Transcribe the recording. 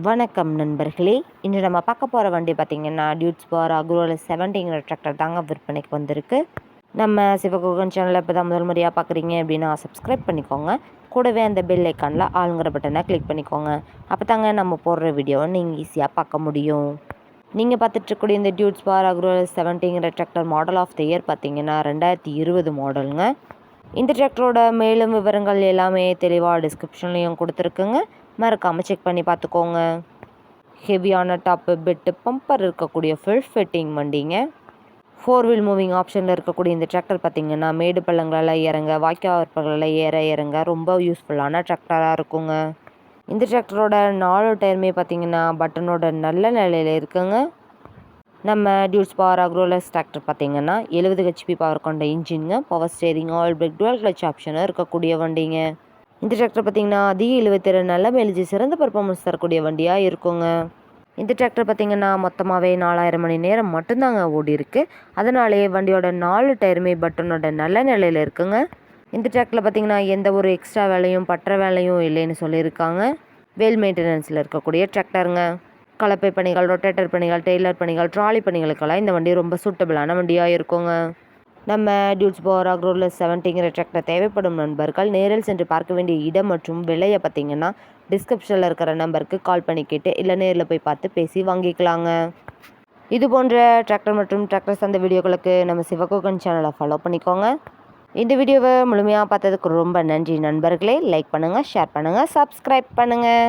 வணக்கம் நண்பர்களே. இன்று நம்ம பார்க்க போகிற வண்டி பார்த்திங்கன்னா டியூட்ஸ் பவர் அக்ரோல 70ங்கிற டிராக்டர் தாங்க விற்பனைக்கு வந்திருக்கு. நம்ம சிவகுகன் சேனலை இப்போ தான் முதல் முறையாக பார்க்குறீங்க அப்படின்னா சப்ஸ்கிரைப் பண்ணிக்கோங்க. கூடவே அந்த பெல் ஐக்கானில் ஆளுங்கிற பட்டனை கிளிக் பண்ணிக்கோங்க. அப்போ தாங்க நம்ம போடுற வீடியோவை நீங்கள் ஈஸியாக பார்க்க முடியும். நீங்கள் பார்த்துட்ருக்கூடிய இந்த டியூட்ஸ் பவர் அக்ரோல 70ங்கிற tractor model of the year பார்த்திங்கன்னா 2020 மாடலுங்க. இந்த டிராக்டரோட மேலும் விவரங்கள் எல்லாமே தெளிவாக டிஸ்கிரிப்ஷன்லேயும் கொடுத்துருக்குங்க. மறக்காமல் செக் பண்ணி பார்த்துக்கோங்க. ஹெவியான டாப்பு பெட்டு பம்பர் இருக்கக்கூடிய ஃபுல் ஃபிட்டிங் வண்டிங்க. 4 வீல் மூவிங் ஆப்ஷனில் இருக்கக்கூடிய இந்த டிராக்டர் பார்த்திங்கன்னா மேடு பள்ளங்களில் இறங்க, வாய்க்கால் ஏற இறங்க ரொம்ப யூஸ்ஃபுல்லான டிராக்டராக இருக்குங்க. இந்த டிராக்டரோட 4 டயருமே பார்த்திங்கன்னா பட்டனோட நல்ல நிலையில் இருக்குங்க. நம்ம டியூட்ஸ் பவர் அக்ரோலஸ் டிராக்டர் பார்த்திங்கன்னா 70 ஹெச்பி பவர் கொண்ட இன்ஜின்ங்க. Power steering, oil brake, dual clutch ஆப்ஷனும் இருக்கக்கூடிய வண்டிங்க. இந்த டிராக்டர் பார்த்திங்கன்னா அதிக 70 நல்ல மைலேஜ், சிறந்த பர்ஃபார்மன்ஸ் தரக்கூடிய வண்டியாக இருக்குங்க. இந்த டிராக்டர் பார்த்திங்கன்னா மொத்தமாகவே 4000 மணி நேரம் மட்டும்தாங்க ஓடி இருக்குது. அதனாலேயே வண்டியோட 4 டயருமே பட்டனோட நல்ல நிலையில் இருக்குங்க. இந்த டிராக்டரில் பார்த்திங்கன்னா எந்த ஒரு எக்ஸ்ட்ரா வேலையும் பற்ற வேலையும் இல்லைன்னு சொல்லியிருக்காங்க. வெல் மெயின்டெனன்ஸில் இருக்கக்கூடிய டிராக்டருங்க. கலப்பை பணிகள், ரொட்டேட்டர் பணிகள், டெய்லர் பணிகள், ட்ராலி பணிகளுக்கெல்லாம் இந்த வண்டி ரொம்ப சூட்டபிளான வண்டியாக இருக்குங்க. நம்ம டியூட்ஸ் பவர் அக்ரோல 70ங்கிற டிராக்டர் தேவைப்படும் நண்பர்கள் நேரில் சென்று பார்க்க வேண்டிய இடம் மற்றும் விலையை பார்த்திங்கன்னா டிஸ்கிரிப்ஷனில் இருக்கிற நம்பருக்கு கால் பண்ணி கேட்டு இல்லை நேரில் போய் பார்த்து பேசி வாங்கிக்கலாங்க. இது போன்ற டிராக்டர் மற்றும் டிராக்டர் சந்தை வீடியோக்களுக்கு நம்ம சிவகுகன் சேனலை ஃபாலோ பண்ணிக்கோங்க. இந்த வீடியோவை முழுமையாக பார்த்ததுக்கு ரொம்ப நன்றி நண்பர்களே. லைக் பண்ணுங்கள், ஷேர் பண்ணுங்கள், சப்ஸ்கிரைப் பண்ணுங்கள்.